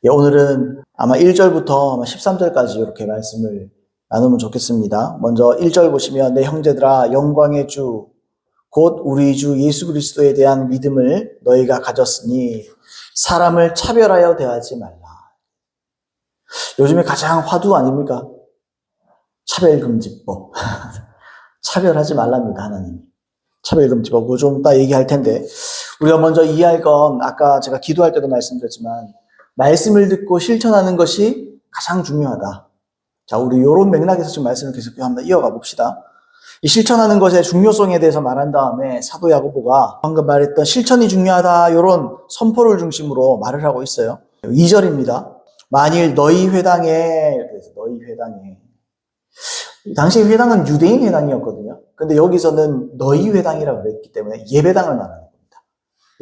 오늘은 아마 1절부터 아마 13절까지 이렇게 말씀을 나누면 좋겠습니다. 먼저 1절 보시면 내 형제들아 영광의 주 곧 우리 주 예수 그리스도에 대한 믿음을 너희가 가졌으니 사람을 차별하여 대하지 말라. 요즘에 가장 화두 아닙니까? 차별금지법. 차별하지 말랍니다, 하나님이. 차별금지법. 그거 좀 이따 얘기할 텐데, 우리가 먼저 이해할 건 아까 제가 기도할 때도 말씀드렸지만 말씀을 듣고 실천하는 것이 가장 중요하다. 자, 우리 이런 맥락에서 지금 말씀을 계속 한번 이어가 봅시다. 이 실천하는 것의 중요성에 대해서 말한 다음에 사도 야고보가 방금 말했던 실천이 중요하다 이런 선포를 중심으로 말을 하고 있어요. 2절입니다. 만일 너희 회당에 이렇게 해서 너희 회당에 당시 회당은 유대인 회당이었거든요. 근데 여기서는 너희 회당이라고 그랬기 때문에 예배당을 말하는 겁니다.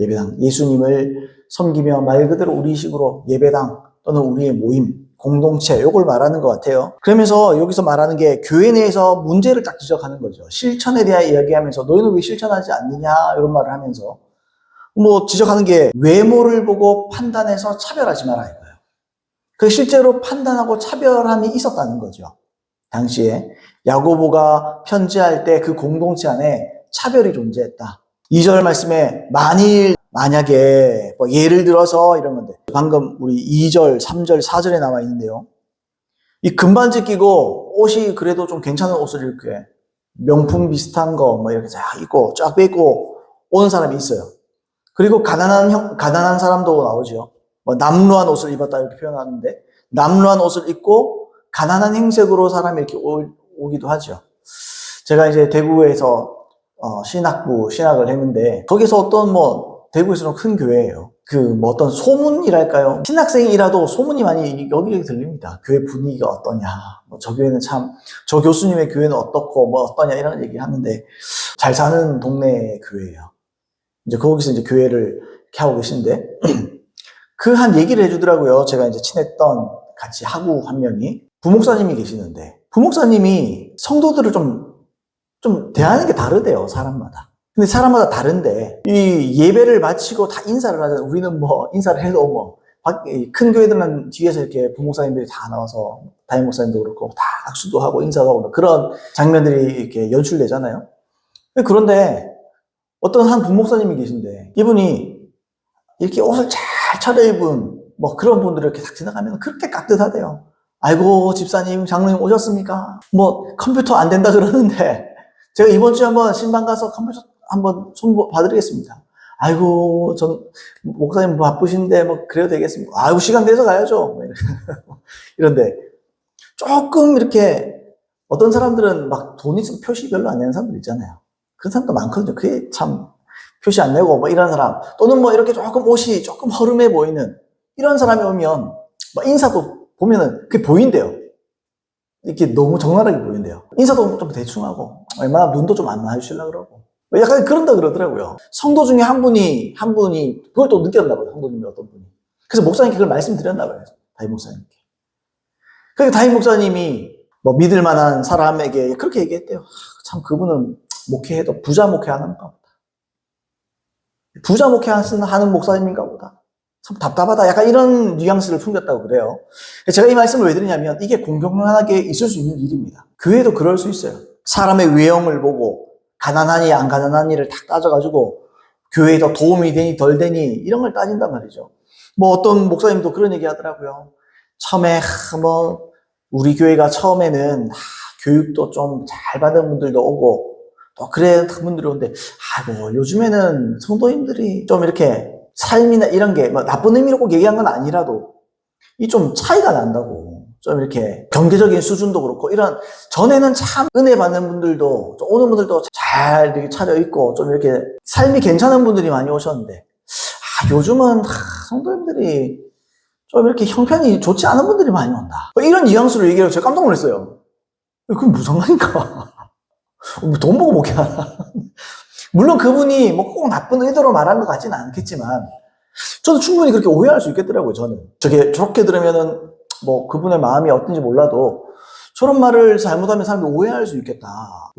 예배당, 예수님을 섬기며 말 그대로 우리식으로 예배당 또는 우리의 모임, 공동체 이걸 말하는 것 같아요. 그러면서 여기서 말하는 게 교회 내에서 문제를 딱 지적하는 거죠. 실천에 대한 이야기하면서 너희는 왜 실천하지 않느냐 이런 말을 하면서 지적하는 게 외모를 보고 판단해서 차별하지 마라 이거예요. 그 실제로 판단하고 차별함이 있었다는 거죠. 당시에 야고보가 편지할 때 그 공동체 안에 차별이 존재했다. 2절 말씀에 만약에 예를 들어서 이런 건데 방금 우리 2절, 3절, 4절에 나와 있는데요. 이 금반지 끼고 옷이 그래도 좀 괜찮은 옷을 이렇게 명품 비슷한 거 이렇게 쫙 입고 쫙 빼고 오는 사람이 있어요. 그리고 가난한 사람도 나오죠. 남루한 옷을 입었다 이렇게 표현하는데 남루한 옷을 입고 가난한 행색으로 사람이 이렇게 오기도 하죠. 제가 이제 대구에서 신학을 했는데 거기서 어떤 대구에서는 큰 교회예요. 어떤 소문이랄까요? 신학생이라도 소문이 많이 여기저기 들립니다. 교회 분위기가 어떠냐. 저 교회는 저 교수님의 교회는 어떻고 어떠냐 이런 얘기 하는데 잘 사는 동네 교회예요. 이제 거기서 이제 교회를 이렇게 하고 계신데 그 한 얘기를 해주더라고요. 제가 이제 친했던 같이 하구 한 명이 부목사님이 계시는데 부목사님이 성도들을 좀 대하는 게 다르대요. 사람마다. 근데 사람마다 다른데 이 예배를 마치고 다 인사를 하잖아요. 우리는 인사를 해도 큰 교회들은 뒤에서 이렇게 부목사님들이 다 나와서 담임 목사님도 그렇고 다 악수도 하고 인사도 하고 그런 장면들이 이렇게 연출되잖아요. 그런데 어떤 한 부목사님이 계신데 이분이 이렇게 옷을 잘 차려입은 그런 분들을 이렇게 딱 지나가면 그렇게 깍듯하대요. 아이고 집사님 장로님 오셨습니까? 컴퓨터 안 된다 그러는데 제가 이번 주에 한번 신방 가서 컴퓨터 한번 손 봐드리겠습니다. 아이고 전 목사님 바쁘신데 그래도 되겠습니까? 아이고 시간 내서 가야죠. 이런데 조금 이렇게 어떤 사람들은 돈 있어서 표시 별로 안 내는 사람들 있잖아요. 그런 사람도 많거든요. 그게 참 표시 안 내고 이런 사람 또는 이렇게 조금 옷이 조금 허름해 보이는 이런 사람이 오면 인사도 보면은 그게 보인대요. 이렇게 너무 적나라하게 보인대요. 인사도 좀 대충 하고 웬만하면 눈도 좀 안 마주치려고 그러고 약간 그런다 그러더라고요. 성도 중에 한 분이 그걸 또 느꼈나 봐요. 성도 중에 어떤 분이. 그래서 목사님께 그걸 말씀드렸나 봐요. 담임 목사님께. 그러니까 담임 목사님이 믿을 만한 사람에게 그렇게 얘기했대요. 참 그분은 목회해도 부자 목회하는가 보다. 부자 목회하는 목사님인가 보다. 참 답답하다. 약간 이런 뉘앙스를 풍겼다고 그래요. 제가 이 말씀을 왜 드리냐면 이게 공평하게 있을 수 있는 일입니다. 교회도 그럴 수 있어요. 사람의 외형을 보고 가난하니 안 가난하니를 딱 따져가지고 교회에 더 도움이 되니 덜 되니 이런 걸 따진단 말이죠. 어떤 목사님도 그런 얘기 하더라고요. 처음에 우리 교회가 처음에는 교육도 좀 잘 받은 분들도 오고 또 그래 분들이 오는데 요즘에는 성도님들이 좀 이렇게 삶이나 이런 게 나쁜 의미로 꼭 얘기한 건 아니라도 이 좀 차이가 난다고. 좀 이렇게 경제적인 수준도 그렇고 이런 전에는 참 은혜 받는 분들도 오는 분들도 잘 이렇게 차려입고 좀 이렇게 삶이 괜찮은 분들이 많이 오셨는데 요즘은 성도님들이 좀 이렇게 형편이 좋지 않은 분들이 많이 온다. 이런 뉘앙스로 얘기해서 제가 깜짝 놀랐어요. 그게 무슨 말인가? 돈 보고 목회하나? 물론 그분이 꼭 나쁜 의도로 말한 것 같지는 않겠지만 저도 충분히 그렇게 오해할 수 있겠더라고요. 저는 저렇게 들으면은 그분의 마음이 어떤지 몰라도 저런 말을 잘못하면 사람들이 오해할 수 있겠다.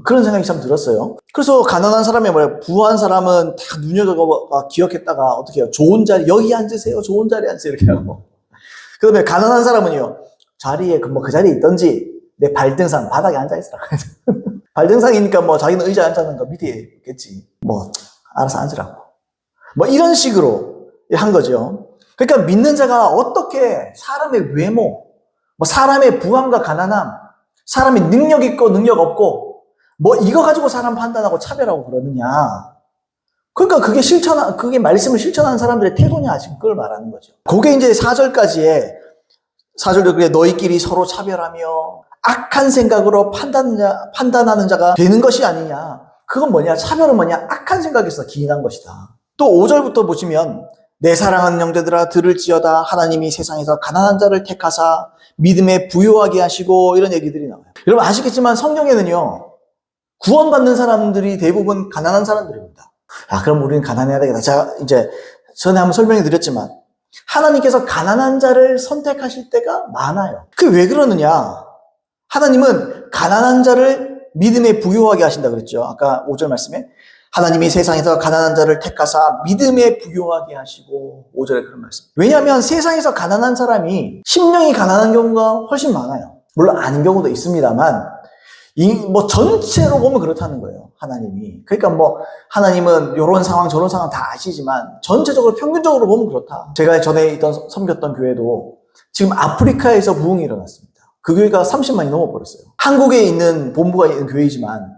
그런 생각이 참 들었어요. 그래서 가난한 사람이 부한 사람은 다 눈여겨봐 기억했다가 어떻게 해요? 좋은 자리 여기 앉으세요. 좋은 자리 앉으세요. 이렇게 하고 그 다음에 가난한 사람은요, 자리에, 그 자리에 있던지, 내 발등상 바닥에 앉아있으라. 발등상이니까 뭐 자기는 의자에 앉았는 거 밑에 있겠지. 뭐, 알아서 앉으라고. 뭐 이런 식으로 한 거죠. 그러니까 믿는 자가 어떻게 사람의 외모, 뭐 사람의 부함과 가난함, 사람이 능력 있고 능력 없고, 뭐 이거 가지고 사람 판단하고 차별하고 그러느냐. 그러니까 그게 말씀을 실천하는 사람들의 태도냐, 지금 그걸 말하는 거죠. 그게 이제 4절까지에, 4절에 그래, 너희끼리 서로 차별하며 악한 생각으로 판단하는 자가 되는 것이 아니냐. 그건 뭐냐? 차별은 뭐냐? 악한 생각에서 기인한 것이다. 또 5절부터 보시면, 내 사랑하는 형제들아 들을지어다 하나님이 세상에서 가난한 자를 택하사 믿음에 부요하게 하시고, 이런 얘기들이 나와요. 여러분 아시겠지만 성경에는요, 구원받는 사람들이 대부분 가난한 사람들입니다. 그럼 우리는 가난해야 되겠다. 제가 이제 전에 한번 설명해 드렸지만, 하나님께서 가난한 자를 선택하실 때가 많아요. 그게 왜 그러느냐? 하나님은 가난한 자를 믿음에 부요하게 하신다 그랬죠. 아까 5절 말씀에 하나님이 세상에서 가난한 자를 택하사 믿음에 부요하게 하시고, 5절에 그런 말씀. 왜냐하면 세상에서 가난한 사람이 심령이 가난한 경우가 훨씬 많아요. 물론 아닌 경우도 있습니다만, 뭐 전체로 보면 그렇다는 거예요. 하나님이. 그러니까 뭐 하나님은 이런 상황 저런 상황 다 아시지만 전체적으로 평균적으로 보면 그렇다. 제가 전에 섬겼던 교회도 지금 아프리카에서 부흥이 일어났습니다. 그 교회가 30만이 넘어버렸어요. 한국에 있는 본부가 있는 교회이지만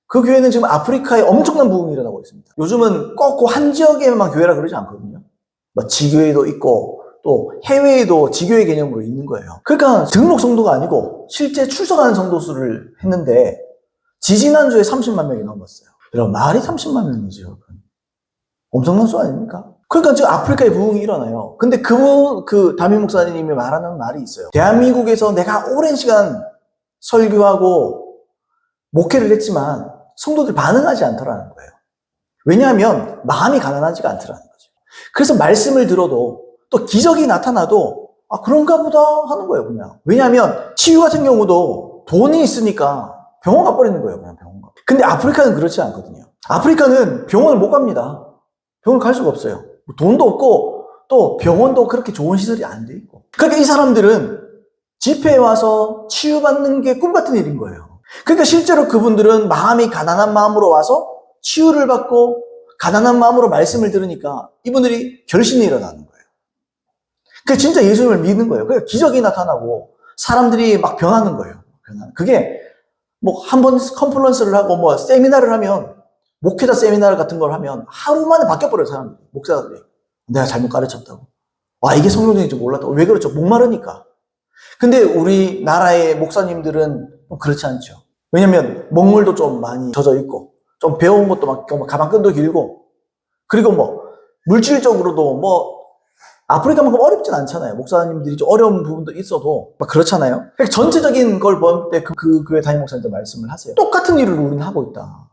그 교회는 지금 아프리카에 엄청난 부흥이 일어나고 있습니다. 요즘은 꼭 한 지역에만 교회라 그러지 않거든요. 뭐 지교회도 있고 또 해외에도 지교회 개념으로 있는 거예요. 그러니까 등록 성도가 아니고 실제 출석하는 성도 수를 했는데 지지난주에 30만 명이 넘었어요. 여러분 말이 30만 명이죠. 엄청난 수 아닙니까? 그러니까 지금 아프리카에 부흥이 일어나요. 근데 그 담임 목사님이 말하는 말이 있어요. 대한민국에서 내가 오랜 시간 설교하고 목회를 했지만 성도들이 반응하지 않더라는 거예요. 왜냐하면 마음이 가난하지가 않더라는 거죠. 그래서 말씀을 들어도 또 기적이 나타나도 그런가 보다 하는 거예요, 그냥. 왜냐하면 치유 같은 경우도 돈이 있으니까 병원 가버리는 거예요, 그냥 병원 가. 근데 아프리카는 그렇지 않거든요. 아프리카는 병원을 못 갑니다. 병원을 갈 수가 없어요. 돈도 없고 또 병원도 그렇게 좋은 시설이 안 돼 있고. 그러니까 이 사람들은 집회에 와서 치유받는 게 꿈 같은 일인 거예요. 그러니까 실제로 그분들은 마음이 가난한 마음으로 와서 치유를 받고 가난한 마음으로 말씀을 들으니까 이분들이 결신이 일어나는 거예요. 그러니까 진짜 예수님을 믿는 거예요. 그러니까 기적이 나타나고 사람들이 막 변하는 거예요. 그게 뭐 한 번 컨퍼런스를 하고 뭐 세미나를 하면 목회자 세미나 같은 걸 하면 하루 만에 바뀌어버려요, 사람들이. 목사들이. 내가 잘못 가르쳤다고. 이게 성경적인지 몰랐다고. 왜 그렇죠? 목마르니까. 근데 우리나라의 목사님들은 그렇지 않죠. 왜냐면 먹물도 좀 많이 젖어 있고 좀 배운 것도 막 가방끈도 길고 그리고 뭐 물질적으로도 뭐 아프리카만큼 어렵진 않잖아요. 목사님들이 좀 어려운 부분도 있어도 막 그렇잖아요. 그러니까 전체적인 걸 볼 때 그 교회 담임 목사님도 말씀을 하세요. 똑같은 일을 우리는 하고 있다.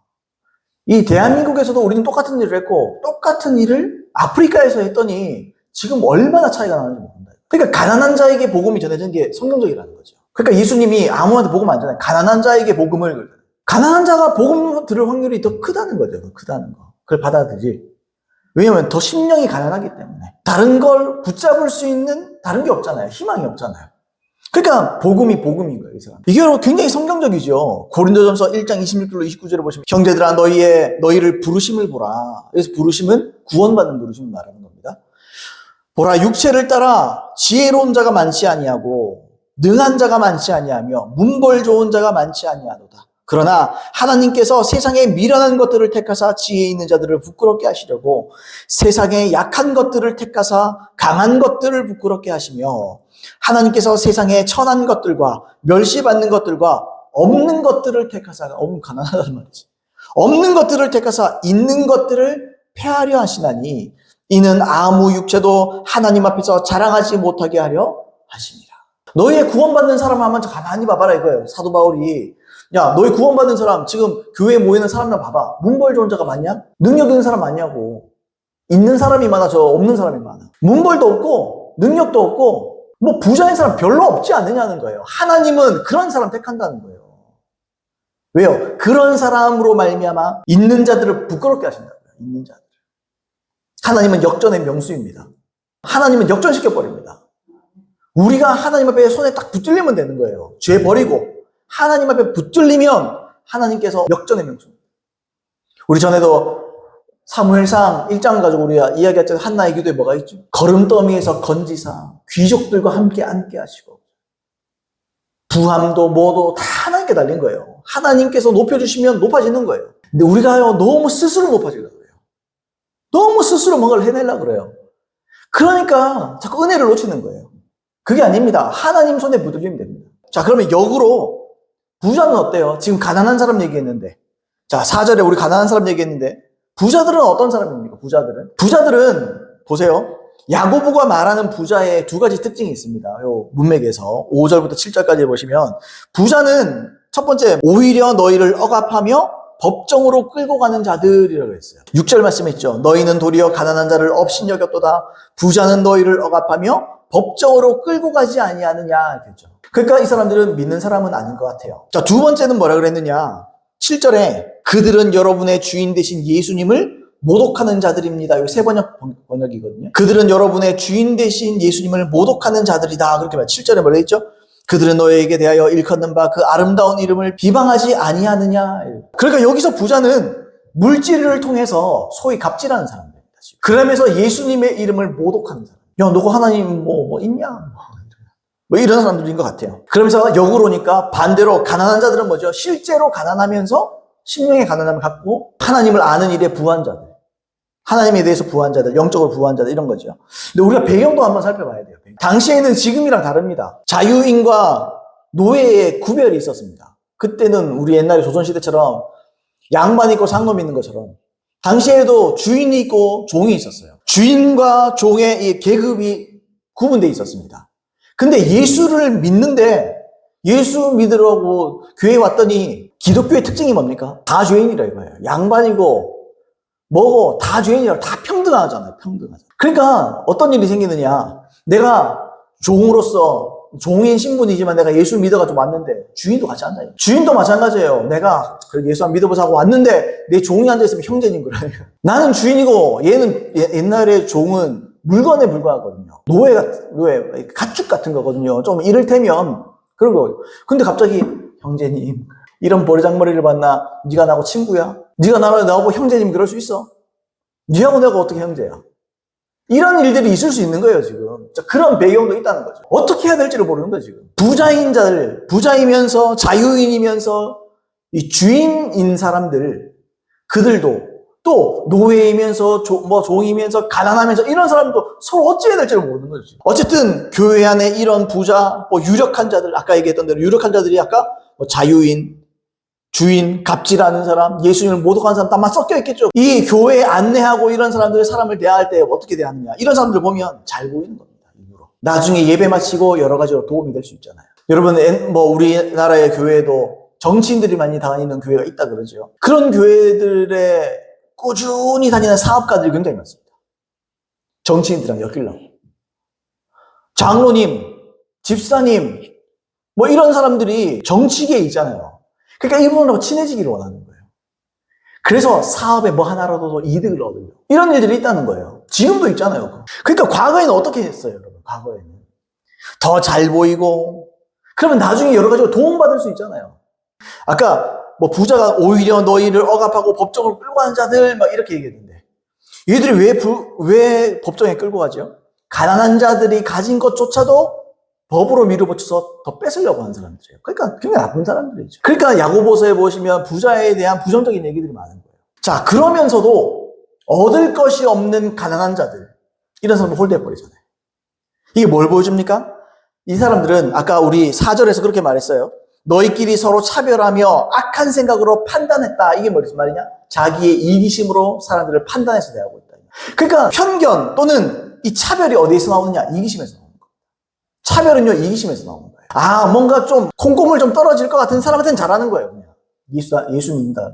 이 대한민국에서도 우리는 똑같은 일을 했고 똑같은 일을 아프리카에서 했더니 지금 얼마나 차이가 나는지 모른다. 그러니까 가난한 자에게 복음이 전해진 게 성경적이라는 거죠. 그러니까 예수님이 아무한테 복음 안 전해요. 가난한 자에게 복음을. 가난한 자가 복음 들을 확률이 더 크다는 거죠. 더 크다는 거. 그걸 받아들일. 왜냐하면 더 심령이 가난하기 때문에. 다른 걸 붙잡을 수 있는 다른 게 없잖아요. 희망이 없잖아요. 그러니까 복음인 거예요, 이 사람. 이게 굉장히 성경적이죠. 고린도전서 1장 26절로 29절을 보시면 형제들아 너희를 부르심을 보라. 그래서 부르심은 구원받는 부르심을 말하는 겁니다. 보라 육체를 따라 지혜로운 자가 많지 아니하고 능한 자가 많지 아니하며 문벌 좋은 자가 많지 아니하도다. 그러나 하나님께서 세상에 미련한 것들을 택하사 지혜 있는 자들을 부끄럽게 하시려고 세상에 약한 것들을 택하사 강한 것들을 부끄럽게 하시며 하나님께서 세상에 천한 것들과 멸시받는 것들과 없는 것들을 택하사 없는 가난하다는 말이지. 없는 것들을 택하사 있는 것들을 폐하려 하시나니 이는 아무 육체도 하나님 앞에서 자랑하지 못하게 하려 하십니다. 너희의 구원받는 사람 한번 가만히 봐봐라 이거예요. 사도 바울이 야, 너희 구원받은 사람, 지금 교회에 모이는 사람들 봐봐. 문벌 좋은 자가 많냐? 능력 있는 사람 많냐고. 있는 사람이 많아, 없는 사람이 많아. 문벌도 없고, 능력도 없고, 뭐 부자인 사람 별로 없지 않느냐는 거예요. 하나님은 그런 사람 택한다는 거예요. 왜요? 그런 사람으로 말미암아 있는 자들을 부끄럽게 하신다고요. 있는 자들. 하나님은 역전의 명수입니다. 하나님은 역전시켜버립니다. 우리가 하나님 앞에 손에 딱 붙들리면 되는 거예요. 죄 버리고 하나님 앞에 붙들리면 하나님께서 역전의 명수. 우리 전에도 사무엘상 1장 가지고 우리가 이야기했잖아요. 한나의 기도에 뭐가 있죠? 거름더미에서 건지사 귀족들과 함께 앉게 하시고 부함도 뭐도 다 하나님께 달린 거예요. 하나님께서 높여주시면 높아지는 거예요. 근데 우리가요 너무 스스로 높아지려고 그래요. 너무 스스로 뭔가를 해내려고 그래요. 그러니까 자꾸 은혜를 놓치는 거예요. 그게 아닙니다. 하나님 손에 붙들리면 됩니다. 자, 그러면 역으로 부자는 어때요? 지금 가난한 사람 얘기했는데, 자 4절에 우리 가난한 사람 얘기했는데 부자들은 어떤 사람입니까? 부자들은 보세요. 야고보가 말하는 부자의 두 가지 특징이 있습니다. 요 문맥에서 5절부터 7절까지 보시면 부자는 첫 번째 오히려 너희를 억압하며 법정으로 끌고 가는 자들이라고 했어요. 6절 말씀했죠. 너희는 도리어 가난한 자를 업신여겼도다. 부자는 너희를 억압하며 법정으로 끌고 가지 아니하느냐 그랬죠. 그러니까 이 사람들은 믿는 사람은 아닌 것 같아요. 자, 두 번째는 뭐라 그랬느냐? 7절에 그들은 여러분의 주인 되신 예수님을 모독하는 자들입니다. 여기 세 번역이거든요. 그들은 여러분의 주인 되신 예수님을 모독하는 자들이다. 그렇게 말 7절에 뭐라 했죠? 그들은 너에게 대하여 일컫는 바 그 아름다운 이름을 비방하지 아니하느냐. 그러니까 여기서 부자는 물질을 통해서 소위 갑질하는 사람들입니다. 그러면서 예수님의 이름을 모독하는 사람. 야, 너가 하나님 뭐 있냐? 뭐 이런 사람들인 것 같아요. 그러면서 역으로니까 반대로 가난한 자들은 뭐죠? 실제로 가난하면서 심령의 가난함을 갖고 하나님을 아는 일에 부한 자들. 하나님에 대해서 부한 자들, 영적으로 부한 자들 이런 거죠. 근데 우리가 배경도 한번 살펴봐야 돼요. 당시에는 지금이랑 다릅니다. 자유인과 노예의 구별이 있었습니다. 그때는 우리 옛날에 조선시대처럼 양반 있고 상놈 있는 것처럼 당시에도 주인이 있고 종이 있었어요. 주인과 종의 이 계급이 구분되어 있었습니다. 근데 예수를 믿는데 예수 믿으라고 교회에 왔더니 기독교의 특징이 뭡니까? 다 죄인이라 이거예요. 양반이고 뭐고 다 죄인이라 다 평등하잖아요. 평등하잖아요. 그러니까 어떤 일이 생기느냐. 내가 종으로서 종인 신분이지만 내가 예수 믿어가지고 왔는데 주인도 같이 앉아요. 주인도 마찬가지예요. 내가 예수 안 믿어보자 하고 왔는데 내 종이 앉아있으면 형제님 그래요. 나는 주인이고 얘는 옛날에 종은 물건에 불과하거든요. 노예, 가축 같은 거거든요. 좀 이를테면 그런 거. 근데 갑자기 형제님 이런 버리장머리를 봤나? 네가 나하고 친구야? 네가 나하고 형제님 그럴 수 있어? 네하고 내가 어떻게 형제야? 이런 일들이 있을 수 있는 거예요, 지금. 그런 배경도 있다는 거죠. 어떻게 해야 될지를 모르는 거예요, 지금. 부자인 자들, 부자이면서 자유인이면서 이 주인인 사람들, 그들도 또 노예이면서 종이면서 가난하면서 이런 사람도 서로 어찌 해야 될지를 모르는 거죠. 지금. 어쨌든 교회 안에 이런 부자, 유력한 자들, 아까 얘기했던 대로 유력한 자들이 아까 자유인, 주인, 갑질하는 사람, 예수님을 모독하는 사람 다 막 섞여 있겠죠. 이 교회에 안내하고 이런 사람을 대할 때 어떻게 대하느냐. 이런 사람들 보면 잘 보이는 겁니다. 일부러. 나중에 예배 마치고 여러 가지로 도움이 될 수 있잖아요. 여러분, 우리나라의 교회도 정치인들이 많이 다니는 교회가 있다 그러죠. 그런 교회들에 꾸준히 다니는 사업가들이 굉장히 많습니다. 정치인들이랑 엮이려고. 장로님, 집사님, 이런 사람들이 정치계에 있잖아요. 그러니까 이분하고 친해지기를 원하는 거예요. 그래서 사업에 하나라도 더 이득을 얻으려. 이런 일들이 있다는 거예요. 지금도 있잖아요. 그러니까 과거에는 어떻게 했어요, 여러분? 과거에는. 더 잘 보이고, 그러면 나중에 여러 가지로 도움받을 수 있잖아요. 아까 부자가 오히려 너희를 억압하고 법정으로 끌고 가는 자들 이렇게 얘기했는데 얘들이 왜 법정에 끌고 가죠? 가난한 자들이 가진 것조차도 법으로 밀어붙여서 더 뺏으려고 하는 사람들이에요. 그러니까 굉장히 나쁜 사람들이죠. 그러니까 야고보서에 보시면 부자에 대한 부정적인 얘기들이 많은 거예요. 자, 그러면서도 얻을 것이 없는 가난한 자들, 이런 사람을 홀대해버리잖아요. 이게 뭘 보여줍니까? 이 사람들은 아까 우리 4절에서 그렇게 말했어요. 너희끼리 서로 차별하며 악한 생각으로 판단했다. 이게 무슨 말이냐? 자기의 이기심으로 사람들을 판단해서 대하고 있다. 그러니까 편견 또는 이 차별이 어디에서 나오느냐? 이기심에서 나오는 거예요. 차별은요, 이기심에서 나오는 거예요. 뭔가 좀 콩고물 좀 떨어질 것 같은 사람한테는 잘하는 거예요. 그냥 예수 믿는다.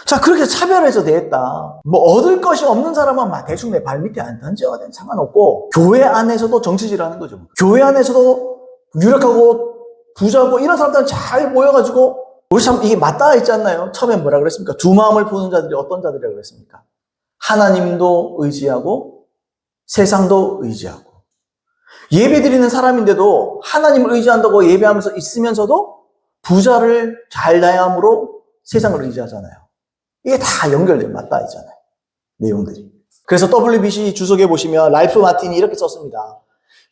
자, 그렇게 차별해서 대했다. 얻을 것이 없는 사람은 대충 내 발밑에 안 던져야 돼. 상관없고, 교회 안에서도 정치질하는 거죠. 교회 안에서도 유력하고 부자고 이런 사람들은 잘 모여가지고, 우리 참 이게 맞닿아 있지 않나요? 처음에 뭐라 그랬습니까? 두 마음을 푸는 자들이 어떤 자들이라고 그랬습니까? 하나님도 의지하고 세상도 의지하고. 예배 드리는 사람인데도 하나님을 의지한다고 예배하면서 있으면서도 부자를 잘 다함으로 세상을 의지하잖아요. 이게 다 연결돼 맞닿아 있잖아요. 내용들이. 그래서 WBC 주석에 보시면 랄프 마틴이 이렇게 썼습니다.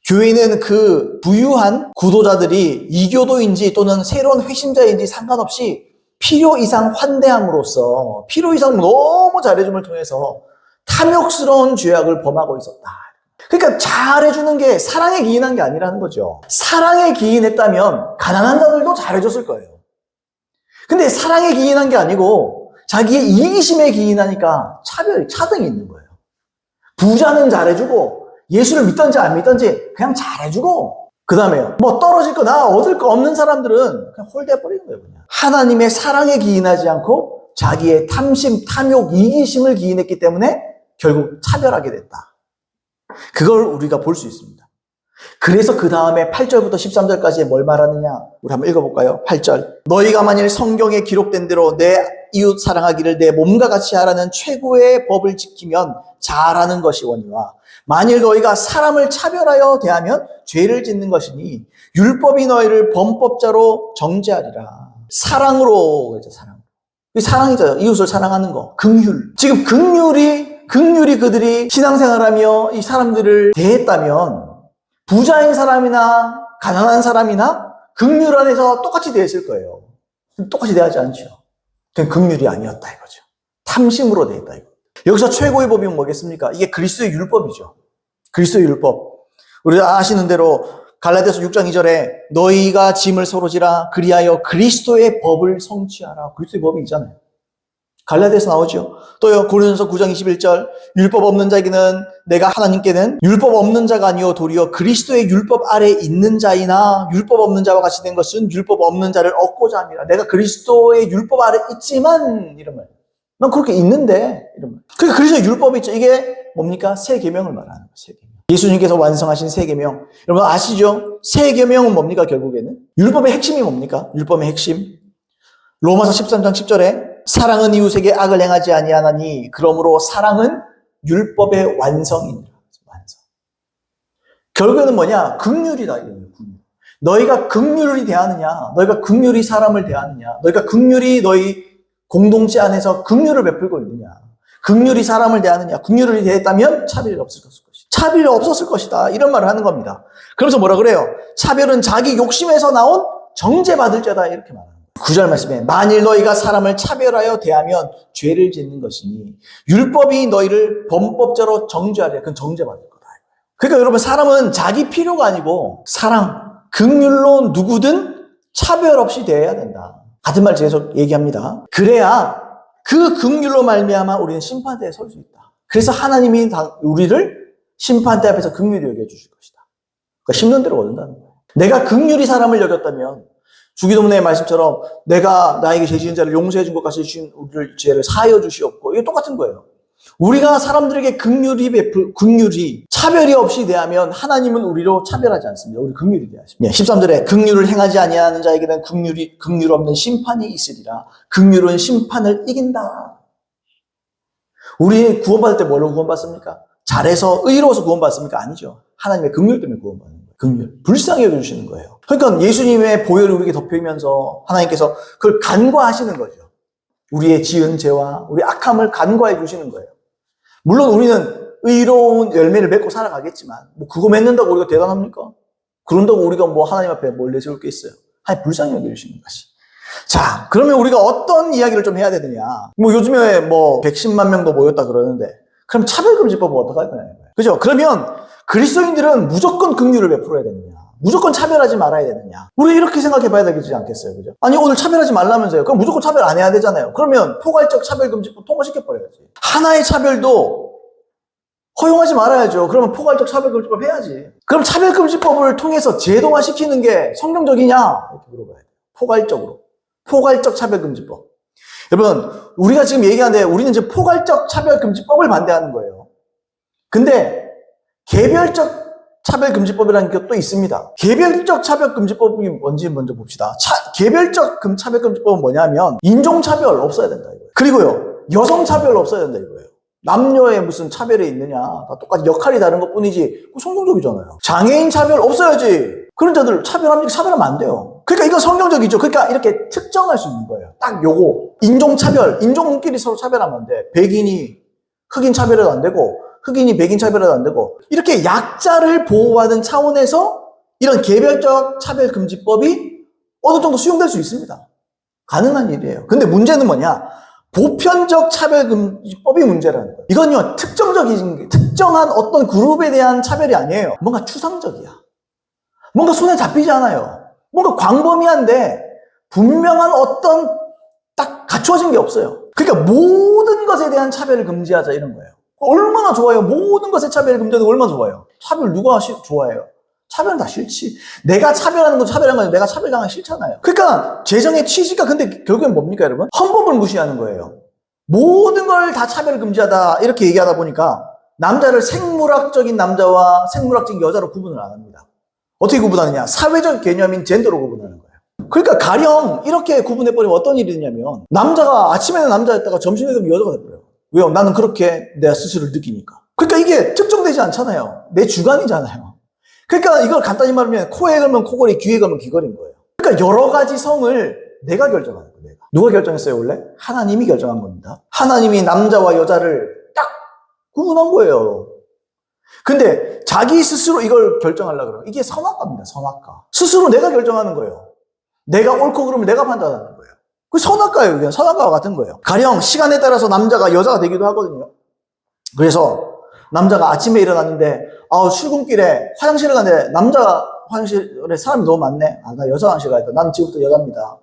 교회는 그 부유한 구도자들이 이교도인지 또는 새로운 회심자인지 상관없이 필요 이상 환대함으로써 필요 이상 너무 잘해줌을 통해서 탐욕스러운 죄악을 범하고 있었다. 그러니까 잘해주는 게 사랑에 기인한 게 아니라는 거죠. 사랑에 기인했다면 가난한 자들도 잘해줬을 거예요. 근데 사랑에 기인한 게 아니고 자기의 이기심에 기인하니까 차등이 있는 거예요. 부자는 잘해주고 예수를 믿던지 안 믿던지 그냥 잘해주고 그 다음에요. 뭐 떨어질 거 나 얻을 거 없는 사람들은 그냥 홀대해버리는 거예요. 그냥. 하나님의 사랑에 기인하지 않고 자기의 탐심, 탐욕, 이기심을 기인했기 때문에 결국 차별하게 됐다. 그걸 우리가 볼 수 있습니다. 그래서 그 다음에 8절부터 13절까지 뭘 말하느냐 우리 한번 읽어볼까요? 8절 너희가 만일 성경에 기록된 대로 내 이웃 사랑하기를 내 몸과 같이 하라는 최고의 법을 지키면 잘하는 것이오니와 만일 너희가 사람을 차별하여 대하면 죄를 짓는 것이니 율법이 너희를 범법자로 정죄하리라. 사랑으로 그렇죠. 사랑이죠. 이웃을 사랑하는 거. 긍휼. 지금 긍휼이 그들이 신앙생활하며 이 사람들을 대했다면 부자인 사람이나 가난한 사람이나 긍휼 안에서 똑같이 대했을 거예요. 똑같이 대하지 않죠. 그건 긍휼이 아니었다 이거죠. 탐심으로 대했다 이거. 여기서 최고의 법이 뭐겠습니까? 이게 그리스도의 율법이죠. 그리스도의 율법. 우리가 아시는 대로 갈라디아서 6장 2절에 너희가 짐을 서로 지라 그리하여 그리스도의 법을 성취하라. 그리스도의 법이 있잖아요. 갈라디아서 나오죠. 또요 고린도서 9장 21절 율법 없는 자에게는 내가 하나님께는 율법 없는 자가 아니요 도리어 그리스도의 율법 아래 있는 자이나 율법 없는 자와 같이 된 것은 율법 없는 자를 얻고자 합니다. 내가 그리스도의 율법 아래 있지만 이런 말. 난 그렇게 있는데 이런 말. 그러니까 그리스도의 율법이 있죠. 이게 뭡니까? 새 계명을 말하는 거예요. 새 계명. 예수님께서 완성하신 새 계명. 여러분 아시죠? 새 계명은 뭡니까 결국에는? 율법의 핵심이 뭡니까? 율법의 핵심. 로마서 13장 10절에 사랑은 이웃에게 악을 행하지 아니하나니 그러므로 사랑은 율법의 완성이니라. 완성. 결국에는 뭐냐? 긍휼이다. 너희가 긍휼히 대하느냐? 너희가 긍휼히 사람을 대하느냐? 너희가 긍휼히 너희 공동체 안에서 긍휼을 베풀고 있느냐? 긍휼히 사람을 대하느냐? 긍휼히 대했다면 차별이 없었을 것이다. 차별이 없었을 것이다. 이런 말을 하는 겁니다. 그러면서 뭐라 그래요? 차별은 자기 욕심에서 나온 정죄받을 죄다. 이렇게 말합니다. 9절 말씀에 만일 너희가 사람을 차별하여 대하면 죄를 짓는 것이니 율법이 너희를 범법자로 정죄하리라. 그건 정죄받을 거다. 그러니까 여러분 사람은 자기 필요가 아니고 사랑, 긍휼로 누구든 차별 없이 대해야 된다. 같은 말 계속 얘기합니다. 그래야 그 긍휼로 말미암아 우리는 심판대에 설 수 있다. 그래서 하나님이 우리를 심판대 앞에서 긍휼히 여겨주실 것이다. 그러니까 심는 대로 얻는다는 거예요. 내가 긍휼히 사람을 여겼다면 주기도문의 말씀처럼 내가 나에게 죄 지은 자를 용서해 준 것 같이 주신 우리를 죄를 사하여 주시옵고 이게 똑같은 거예요. 우리가 사람들에게 긍휼히 차별이 없이 대하면 하나님은 우리로 차별하지 않습니다. 우리 긍휼히 대하십니다. 13절에 긍휼을 행하지 아니하는 자에게는 긍휼 없는 심판이 있으리라. 긍휼은 심판을 이긴다. 우리 구원받을 때 뭘로 구원받습니까? 잘해서 의로워서 구원받습니까? 아니죠. 하나님의 긍휼 때문에 구원받는 거예요. 긍휼. 불쌍히 여겨주시는 거예요. 그러니까 예수님의 보혈이 우리에게 덮이면서 하나님께서 그걸 간과하시는 거죠. 우리의 지은 죄와 우리 악함을 간과해 주시는 거예요. 물론 우리는 의로운 열매를 맺고 살아가겠지만 뭐 그거 맺는다고 우리가 대단합니까? 그런다고 우리가 뭐 하나님 앞에 뭘 내세울 게 있어요? 하나님 불쌍히 여겨주시는 것이. 자, 그러면 우리가 어떤 이야기를 좀 해야 되느냐? 뭐 요즘에 뭐 110만 명도 모였다 그러는데 그럼 차별금지법은 어떻게 할 거냐? 그죠? 그러면 그리스도인들은 무조건 긍휼을 베풀어야 되느냐? 무조건 차별하지 말아야 되느냐? 우리 이렇게 생각해 봐야 되지 않겠어요? 그죠? 아니, 오늘 차별하지 말라면서요. 그럼 무조건 차별 안 해야 되잖아요. 그러면 포괄적 차별금지법 통과시켜버려야지. 하나의 차별도 허용하지 말아야죠. 그러면 포괄적 차별금지법 해야지. 그럼 차별금지법을 통해서 제도화시키는 게 성경적이냐? 이렇게 물어봐야 돼요. 포괄적으로. 포괄적 차별금지법. 여러분, 우리가 지금 얘기하는데 우리는 이제 포괄적 차별금지법을 반대하는 거예요. 근데 개별적 차별금지법이라는 게 또 있습니다. 개별적 차별금지법이 뭔지 먼저 봅시다. 개별적 차별금지법은 뭐냐면 인종차별 없어야 된다 이거예요. 그리고요, 여성차별 없어야 된다 이거예요. 남녀의 무슨 차별이 있느냐. 다 똑같이 역할이 다른 것 뿐이지. 성경적이잖아요. 장애인 차별 없어야지. 그런 자들 차별하면 안 돼요. 그러니까 이건 성경적이죠. 그러니까 이렇게 특정할 수 있는 거예요. 딱 요거. 인종차별, 인종끼리 서로 차별하면 안 돼. 백인이 흑인 차별해도 안 되고, 흑인이 백인 차별해도 안 되고, 이렇게 약자를 보호하는 차원에서 이런 개별적 차별금지법이 어느 정도 수용될 수 있습니다. 가능한 일이에요. 근데 문제는 뭐냐? 보편적 차별금지법이 문제라는 거예요. 이건요, 특정한 어떤 그룹에 대한 차별이 아니에요. 뭔가 추상적이야. 뭔가 손에 잡히지 않아요. 뭔가 광범위한데, 분명한 어떤 딱 갖추어진 게 없어요. 그러니까 모든 것에 대한 차별을 금지하자 이런 거예요. 얼마나 좋아요. 모든 것에 차별을 금지하는 거 얼마나 좋아요. 차별 누가 좋아해요? 차별은 다 싫지. 내가 차별하는 건 차별한 거예요. 내가 차별당하기 싫잖아요. 그러니까 재정의 취지가 근데 결국엔 뭡니까 여러분? 헌법을 무시하는 거예요. 모든 걸 다 차별을 금지하다 이렇게 얘기하다 보니까 남자를 생물학적인 남자와 생물학적인 여자로 구분을 안 합니다. 어떻게 구분하느냐? 사회적 개념인 젠더로 구분하는 거예요. 그러니까 가령 이렇게 구분해버리면 어떤 일이 되냐면 남자가 아침에는 남자였다가 점심에 되면 여자가 돼버려요. 왜요? 나는 그렇게 내 스스로를 느끼니까. 그러니까 이게 특정되지 않잖아요. 내 주관이잖아요. 그러니까 이걸 간단히 말하면 코에 걸면 코걸이, 귀에 걸면 귀걸이인 거예요. 그러니까 여러 가지 성을 내가 결정하는 거예요. 내가. 누가 결정했어요 원래? 하나님이 결정한 겁니다. 하나님이 남자와 여자를 딱 구분한 거예요. 근데 자기 스스로 이걸 결정하려고 그러면 이게 선악과입니다. 선악과. 스스로 내가 결정하는 거예요. 내가 옳고 그름을 내가 판단하는 거예요. 그 선악과예요. 그냥 선악과와 같은 거예요. 가령 시간에 따라서 남자가 여자가 되기도 하거든요. 그래서 남자가 아침에 일어났는데 출근길에 화장실을 갔는데 남자 화장실에 사람이 너무 많네. 나 여자 화장실 가야겠다. 나는 지금부터 여자입니다.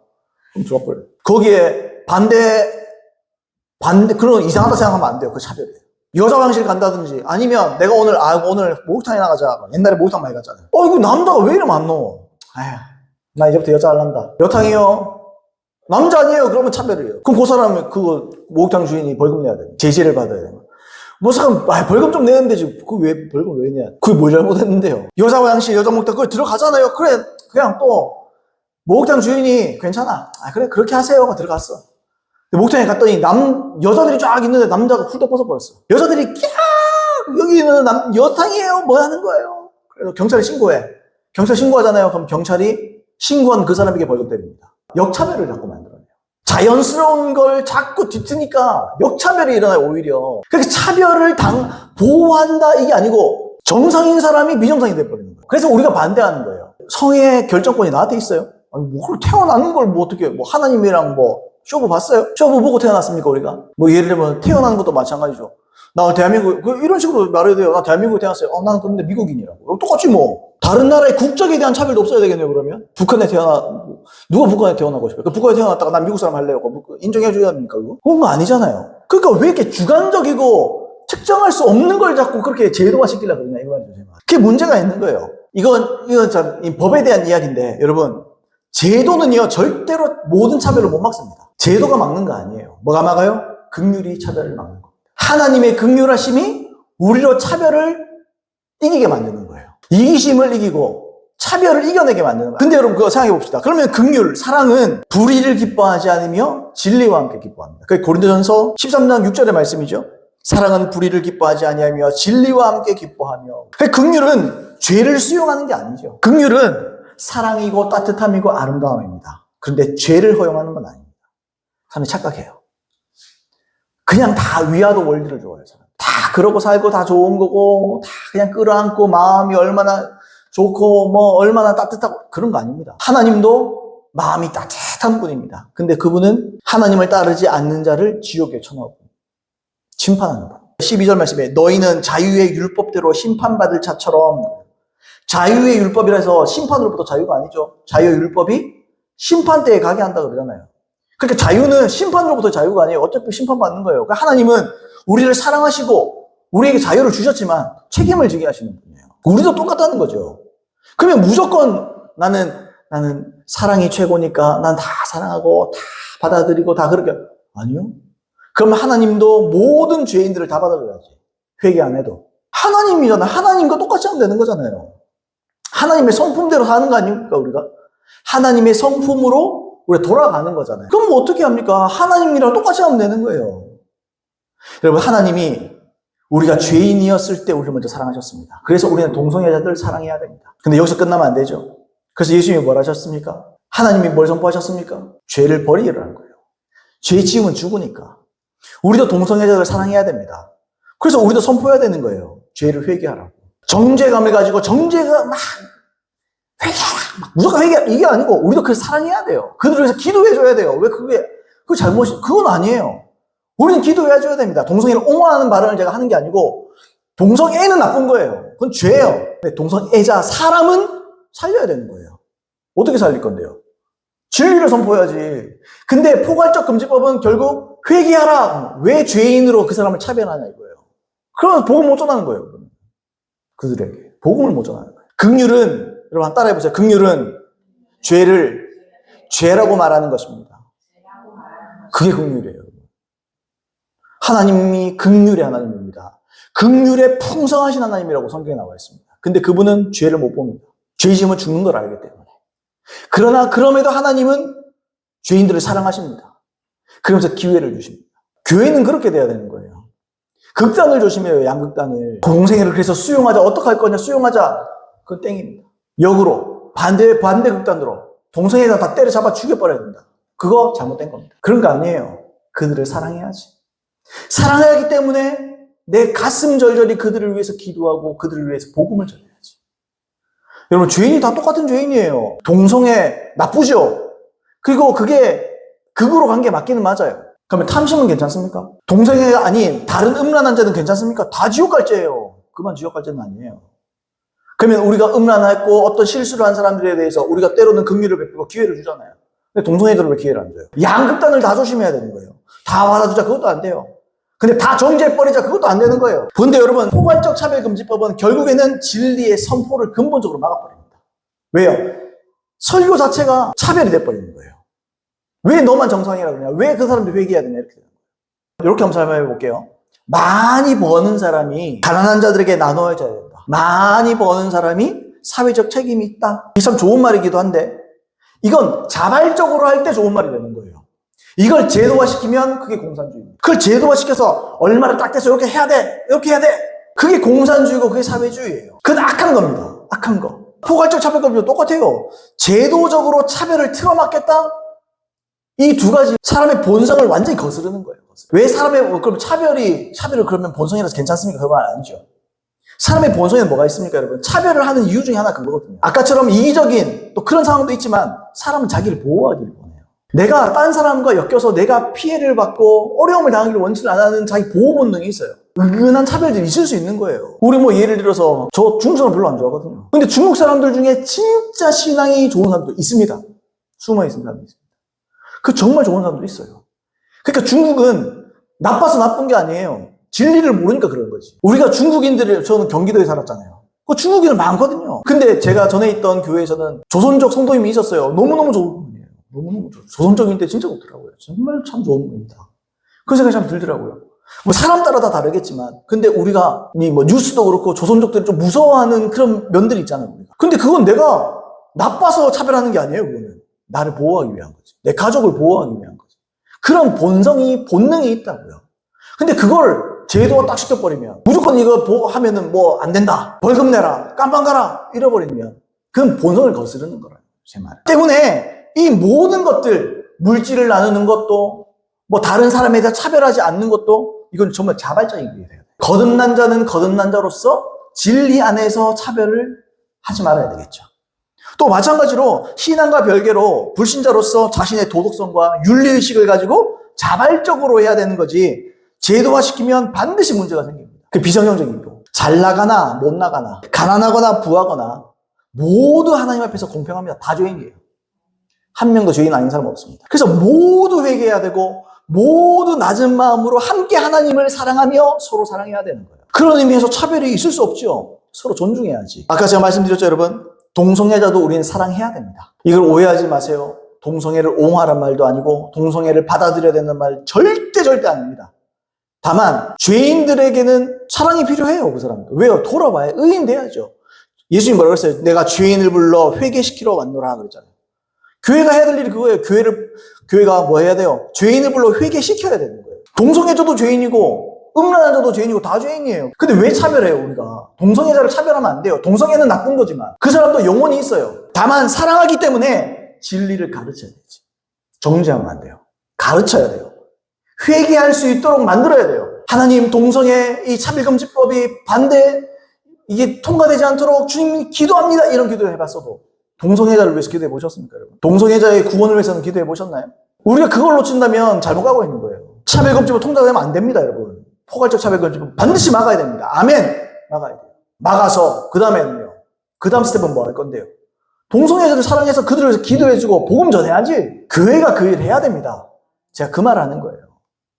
그럼 죽어버려요. 거기에 반대 그런 이상하다 생각하면 안 돼요. 그 차별이에요. 여자 화장실 간다든지 아니면 내가 오늘 목욕탕에 나가자. 옛날에 목욕탕 많이 갔잖아요. 이거 남자가 왜 이래 많노? 나 이제부터 여자 할란다. 여탕이요? 남자 아니에요? 그러면 차별이에요. 그럼 그 사람은 그거 목욕탕 주인이 벌금 내야 돼요. 제지를 받아야 돼요. 뭐 사람 벌금 좀 내면 되지. 왜 벌금 왜 내야? 그게 뭘 잘못했는데요? 여자 화장실, 여자 목욕탕 그걸 들어가잖아요. 그래 그냥 또 목욕탕 주인이 괜찮아. 그래 그렇게 하세요. 들어갔어. 목욕탕에 갔더니 여자들이 쫙 있는데 남자가 훌떡 벗어버렸어. 여자들이 여기 있는 여탕이에요. 뭐 하는 거예요? 그래서 경찰에 신고해. 경찰 신고하잖아요. 그럼 경찰이 신고한 그 사람에게 벌금 때립니다. 역차별을 자꾸 만들어내요. 자연스러운 걸 자꾸 뒤트니까 역차별이 일어나요, 오히려. 그렇게 차별을 보호한다, 이게 아니고 정상인 사람이 미정상이 돼버리는 거예요. 그래서 우리가 반대하는 거예요. 성의 결정권이 나한테 있어요? 태어나는 걸 어떻게, 하나님이랑 쇼부 봤어요? 쇼부 보고 태어났습니까, 우리가? 예를 들면 태어나는 것도 마찬가지죠. 나 대한민국, 이런 식으로 말해야 돼요. 나 대한민국에 태어났어요. 나는 그런데 미국인이라고. 똑같지 뭐. 다른 나라의 국적에 대한 차별도 없어야 되겠네요, 그러면? 누가 북한에 태어나고 싶어요? 북한에 태어났다가 난 미국 사람 할래요. 인정해줘야 됩니까, 그거? 그건 거아니잖아요. 그러니까 왜 이렇게 주관적이고 측정할 수 없는 걸 자꾸 그렇게 제도화 시키려고 그러냐, 이거 말이죠. 그게 문제가 있는 거예요. 이건 참, 이 법에 대한 이야기인데, 여러분, 제도는요, 절대로 모든 차별을 못 막습니다. 제도가 막는 거 아니에요. 뭐가 막아요? 긍휼이 차별을 막는 겁니다. 하나님의 긍휼하심이 우리로 차별을 이기게 만드는 거예요. 이기심을 이기고 차별을 이겨내게 만드는 거예요. 근데 여러분 그거 생각해 봅시다. 그러면 긍휼, 사랑은 불의를 기뻐하지 않으며 진리와 함께 기뻐합니다. 그게 고린도전서 13장 6절의 말씀이죠. 사랑은 불의를 기뻐하지 아니하며 진리와 함께 기뻐하며. 긍휼은 죄를 수용하는 게 아니죠. 긍휼은 사랑이고 따뜻함이고 아름다움입니다. 그런데 죄를 허용하는 건 아닙니다. 사람이 착각해요. 그냥 다 위아더 월드를 좋아해요. 다 그러고 살고 다 좋은 거고 다 그냥 끌어안고 마음이 얼마나 좋고 얼마나 따뜻하고 그런 거 아닙니다. 하나님도 마음이 따뜻한 분입니다. 근데 그분은 하나님을 따르지 않는 자를 지옥에 쳐넣고 심판하는 분. 12절 말씀에 너희는 자유의 율법대로 심판받을 자처럼. 자유의 율법이라 해서 심판으로부터 자유가 아니죠. 자유의 율법이 심판대에 가게 한다 그러잖아요. 그러니까 자유는 심판으로부터 자유가 아니에요. 어차피 심판받는 거예요. 그러니까 하나님은 우리를 사랑하시고 우리에게 자유를 주셨지만 책임을 지게 하시는 분이에요. 우리도 똑같다는 거죠. 그러면 무조건 나는 사랑이 최고니까 난 다 사랑하고 다 받아들이고 다 그렇게. 아니요. 그럼 하나님도 모든 죄인들을 다 받아줘야지. 회개 안 해도. 하나님이잖아. 하나님과 똑같이 하면 되는 거잖아요. 하나님의 성품대로 사는 거 아닙니까, 우리가? 하나님의 성품으로 우리가 돌아가는 거잖아요. 그럼 어떻게 합니까? 하나님이랑 똑같이 하면 되는 거예요. 여러분, 하나님이 우리가 죄인이었을 때 우리를 먼저 사랑하셨습니다. 그래서 우리는 동성애자들 사랑해야 됩니다. 근데 여기서 끝나면 안 되죠. 그래서 예수님이 뭘 하셨습니까? 하나님이 뭘 선포하셨습니까? 죄를 버리라는 거예요. 죄 지으면 죽으니까. 우리도 동성애자들 사랑해야 됩니다. 그래서 우리도 선포해야 되는 거예요. 죄를 회개하라고. 정죄감을 가지고 정죄가 막 회개하라, 무조건 회개하라, 이게 아니고 우리도 그래서 사랑해야 돼요. 그들을 위해서 기도해줘야 돼요. 왜 그 잘못이, 그건 아니에요. 우리는 기도해줘야 됩니다. 동성애를 옹호하는 발언을 제가 하는 게 아니고 동성애는 나쁜 거예요. 그건 죄예요. 근데 동성애자 사람은 살려야 되는 거예요. 어떻게 살릴 건데요? 진리를 선포해야지. 근데 포괄적 금지법은 결국 회개하라. 왜 죄인으로 그 사람을 차별하냐 이거예요. 그러면 복음 못 전하는 거예요. 그들에게 복음을 못 전하는 거예요. 긍휼은, 여러분 한번 따라해보세요. 긍휼은 죄를 죄라고 말하는 것입니다. 그게 긍휼이에요. 하나님이 긍휼의 하나님입니다. 긍휼에 풍성하신 하나님이라고 성경에 나와 있습니다. 근데 그분은 죄를 못 봅니다. 죄 지으면 죽는 걸 알기 때문에. 그러나 그럼에도 하나님은 죄인들을 사랑하십니다. 그러면서 기회를 주십니다. 교회는 그렇게 돼야 되는 거예요. 극단을 조심해요. 양극단을. 동성애를 그래서 수용하자. 어떡할 거냐 수용하자. 그건 땡입니다. 역으로 반대 극단으로 동성애가 다 때려잡아 죽여버려야 된다. 그거 잘못된 겁니다. 그런 거 아니에요. 그들을 사랑해야지. 사랑해야 하기 때문에 내 가슴 절절히 그들을 위해서 기도하고 그들을 위해서 복음을 전해야지. 여러분 죄인이 다 똑같은 죄인이에요. 동성애 나쁘죠? 그리고 그게 극으로 간 게 맞기는 맞아요. 그러면 탐심은 괜찮습니까? 동성애가 아닌 다른 음란한 죄는 괜찮습니까? 다 지옥 갈 죄예요. 그만 지옥 갈 죄는 아니에요. 그러면 우리가 음란했고 어떤 실수를 한 사람들에 대해서 우리가 때로는 긍휼을 베풀고 기회를 주잖아요. 근데 동성애들은 왜 기회를 안 줘요? 양극단을 다 조심해야 되는 거예요. 다 받아주자 그것도 안 돼요. 근데 다 정죄해버리자 그것도 안 되는 거예요. 근데 여러분 포괄적 차별금지법은 결국에는 진리의 선포를 근본적으로 막아버립니다. 왜요? 설교 자체가 차별이 돼버리는 거예요. 왜 너만 정상이라고 그러냐? 왜 그 사람들 회개해야 되냐? 이렇게 되는 거예요. 이렇게 한번 설명해 볼게요. 많이 버는 사람이 가난한 자들에게 나눠줘야 된다. 많이 버는 사람이 사회적 책임이 있다. 이 참 좋은 말이기도 한데 이건 자발적으로 할 때 좋은 말이 되는 거예요. 이걸 제도화시키면 그게 공산주의입니다. 그걸 제도화시켜서 얼마를 딱 떼서 이렇게 해야 돼. 이렇게 해야 돼. 그게 공산주의고 그게 사회주의예요. 그건 악한 겁니다. 악한 거. 포괄적 차별금지도 똑같아요. 제도적으로 차별을 틀어막겠다? 이 두 가지 사람의 본성을 완전히 거스르는 거예요. 왜 그럼 차별을 그러면 본성이라서 괜찮습니까? 그 말 아니죠. 사람의 본성에는 뭐가 있습니까, 여러분? 차별을 하는 이유 중에 하나 그거거든요. 아까처럼 이기적인 또 그런 상황도 있지만 사람은 자기를 보호하기를 원해요. 내가 다른 사람과 엮여서 내가 피해를 받고 어려움을 당하기를 원치 안 하는 자기 보호 본능이 있어요. 은근한 차별들이 있을 수 있는 거예요. 우리 예를 들어서 저 중국 사람 별로 안 좋아하거든요. 근데 중국 사람들 중에 진짜 신앙이 좋은 사람도 있습니다. 숨어 있는 사람도 있습니다. 그 정말 좋은 사람도 있어요. 그러니까 중국은 나빠서 나쁜 게 아니에요. 진리를 모르니까 그런 거지. 우리가 저는 경기도에 살았잖아요. 그 중국인은 많거든요. 근데 제가 전에 있던 교회에서는 조선족 성도님이 있었어요. 너무너무 좋은 분이에요. 너무너무 조선족인데 진짜 좋더라고요. 정말 참 좋은 분이다. 그 생각이 참 들더라고요. 사람 따라 다 다르겠지만, 근데 우리가 뉴스도 그렇고 조선족들이 좀 무서워하는 그런 면들이 있잖아요. 우리가. 근데 그건 내가 나빠서 차별하는 게 아니에요. 그거는 나를 보호하기 위한 거지. 내 가족을 보호하기 위한 거지. 그런 본능이 있다고요. 근데 그걸 제도가 딱 시켜버리면 무조건 이거 하면은 안 된다. 벌금 내라. 깜빵 가라. 이래버리면 그건 본성을 거스르는 거라요. 제 말. 때문에 이 모든 것들, 물질을 나누는 것도 다른 사람에 대해 차별하지 않는 것도 이건 정말 자발적인 일이에요. 거듭난 자는 거듭난 자로서 진리 안에서 차별을 하지 말아야 되겠죠. 또 마찬가지로 신앙과 별개로 불신자로서 자신의 도덕성과 윤리의식을 가지고 자발적으로 해야 되는 거지 제도화시키면 반드시 문제가 생깁니다. 그 비성경적이고 잘 나가나 못 나가나 가난하거나 부하거나 모두 하나님 앞에서 공평합니다. 다 죄인이에요. 한 명도 죄인 아닌 사람 없습니다. 그래서 모두 회개해야 되고 모두 낮은 마음으로 함께 하나님을 사랑하며 서로 사랑해야 되는 거예요. 그런 의미에서 차별이 있을 수 없죠. 서로 존중해야지. 아까 제가 말씀드렸죠, 여러분. 동성애자도 우리는 사랑해야 됩니다. 이걸 오해하지 마세요. 동성애를 옹호하란 말도 아니고 동성애를 받아들여야 되는 말 절대 아닙니다. 다만 죄인들에게는 사랑이 필요해요. 그 사람들. 왜요? 돌아와야 의인 돼야죠. 예수님 뭐라고 했어요? 내가 죄인을 불러 회개시키러 왔노라 그랬잖아요. 교회가 해야 될 일이 그거예요. 교회가 뭐 해야 돼요? 죄인을 불러 회개시켜야 되는 거예요. 동성애자도 죄인이고 음란한 자도 죄인이고 다 죄인이에요. 근데 왜 차별해요, 우리가? 동성애자를 차별하면 안 돼요. 동성애는 나쁜 거지만 그 사람도 영혼이 있어요. 다만 사랑하기 때문에 진리를 가르쳐야 되지. 정죄하면 안 돼요. 가르쳐야 돼요. 회개할 수 있도록 만들어야 돼요. 하나님, 동성애 이 차별금지법이 반대, 이게 통과되지 않도록 주님 기도합니다, 이런 기도 해봤어도 동성애자를 위해서 기도해 보셨습니까, 여러분? 동성애자의 구원을 위해서는 기도해 보셨나요? 우리가 그걸 놓친다면 잘못 가고 있는 거예요. 차별금지법 통과되면 안 됩니다, 여러분. 포괄적 차별금지법 반드시 막아야 됩니다. 아멘. 막아야 돼요. 막아서 그 다음에는요, 그 다음 스텝은 뭐 할 건데요? 동성애자를 사랑해서 그들을 위해서 기도해주고 복음 전해야지. 교회가 그 일을 해야 됩니다. 제가 그 말을 하는 거예요.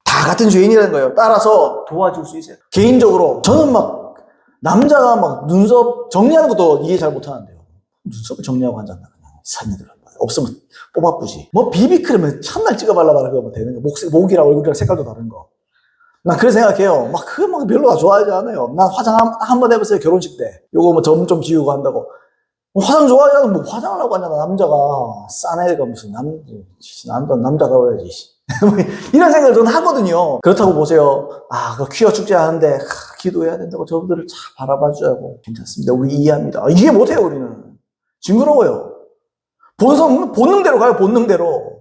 다 같은 죄인이라는 거예요. 따라서 도와줄 수 있어요. 개인적으로 저는 막 남자가 막 눈썹 정리하는 것도 이해 잘 못하는데요. 눈썹을 정리하고 앉았나 그냥 사람들 없으면 뽑아쁘지. 뭐 비비크림을 첫날 찍어 발라봐라 그러면 되는 거. 목이랑 얼굴이랑 색깔도 다른 거. 난 그렇게 생각해요. 막 그거 막 별로 다 좋아하지 않아요. 난 화장 한 번 해봤어요, 결혼식 때. 요거 뭐 점 좀 지우고 한다고. 화장 좋아하지 않아? 뭐 화장을 하고 하냐고, 남자가. 싼 애가 무슨 남자다워야지. 이런 생각을 저는 하거든요. 그렇다고 보세요. 그 퀴어 축제 하는데, 기도해야 된다고 저분들을 잘 바라봐주자고. 괜찮습니다. 우리 이해합니다. 이해 못해요, 우리는. 징그러워요. 본능대로 가요, 본능대로.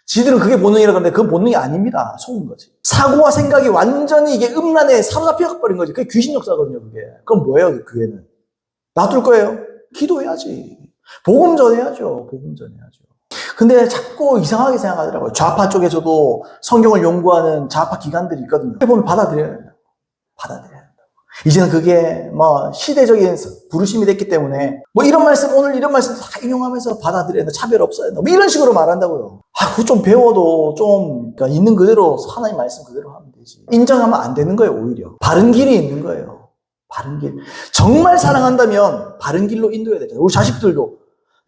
지들은 그게 본능이라 그러는데 그건 본능이 아닙니다. 속은 거지. 사고와 생각이 완전히 이게 음란에 사로잡혀버린 거지. 그게 귀신 역사거든요, 그게. 그럼 뭐예요, 그 교회는? 놔둘 거예요? 기도해야지. 복음 전해야죠. 복음 전해야죠. 근데 자꾸 이상하게 생각하더라고요. 좌파 쪽에서도 성경을 연구하는 좌파 기관들이 있거든요. 보면 받아들여야 된다. 받아들여야 된다. 이제는 그게 뭐 시대적인 부르심이 됐기 때문에 뭐 이런 말씀, 오늘 이런 말씀 다 인용하면서 받아들여야 된다. 차별 없어야 된다. 뭐 이런 식으로 말한다고요. 그거 좀 배워도 좀, 그러니까 있는 그대로 하나님 말씀 그대로 하면 되지. 인정하면 안 되는 거예요, 오히려. 바른 길이 있는 거예요. 바른 길. 정말 사랑한다면 바른 길로 인도해야 되잖아요. 우리 자식들도.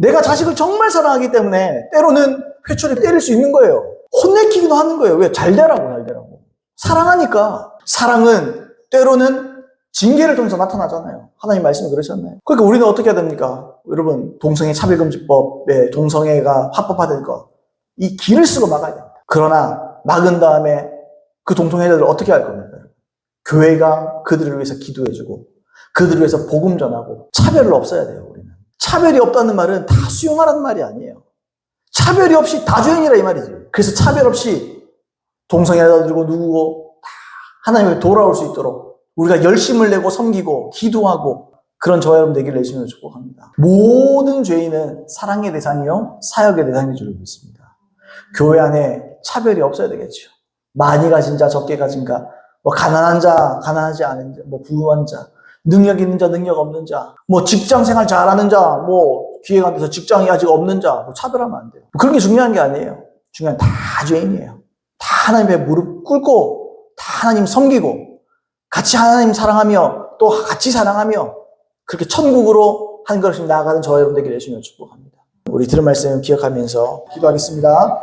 내가 자식을 정말 사랑하기 때문에 때로는 회초리 때릴 수 있는 거예요. 혼내키기도 하는 거예요. 왜? 잘 되라고, 잘 되라고. 사랑하니까. 사랑은 때로는 징계를 통해서 나타나잖아요. 하나님 말씀이 그러셨나요? 그러니까 우리는 어떻게 해야 됩니까? 여러분, 동성애 차별금지법에 동성애가 합법화된 거. 이 길을 쓰고 막아야 됩니다. 그러나 막은 다음에 그 동성애자들을 어떻게 할 겁니까? 교회가 그들을 위해서 기도해주고 그들을 위해서 복음 전하고 차별을 없애야 돼요. 우리는. 차별이 없다는 말은 다 수용하라는 말이 아니에요. 차별이 없이 다 죄인이라 이 말이지. 그래서 차별 없이 동성애자들이고 누구고 다 하나님께 돌아올 수 있도록 우리가 열심을 내고 섬기고 기도하고 그런 저와 여러분 되기를 예수님으로 축복합니다. 모든 죄인은 사랑의 대상이요 사역의 대상인 줄 믿습니다. 교회 안에 차별이 없어야 되겠죠. 많이 가진 자, 적게 가진 자, 뭐 가난한 자, 가난하지 않은 자, 뭐 부유한 자, 능력 있는 자, 능력 없는 자, 뭐 직장 생활 잘하는 자, 뭐 기회가 안 돼서 직장이 아직 없는 자, 뭐 차별하면 안 돼요. 그런 게 중요한 게 아니에요. 중요한 건 다 죄인이에요. 다 하나님 앞에 무릎 꿇고 다 하나님 섬기고 같이 하나님 사랑하며 또 같이 사랑하며 그렇게 천국으로 한 걸음씩 나아가는 저와 여러분 되기를 예수님으로 축복합니다. 우리 들은 말씀 기억하면서 기도하겠습니다.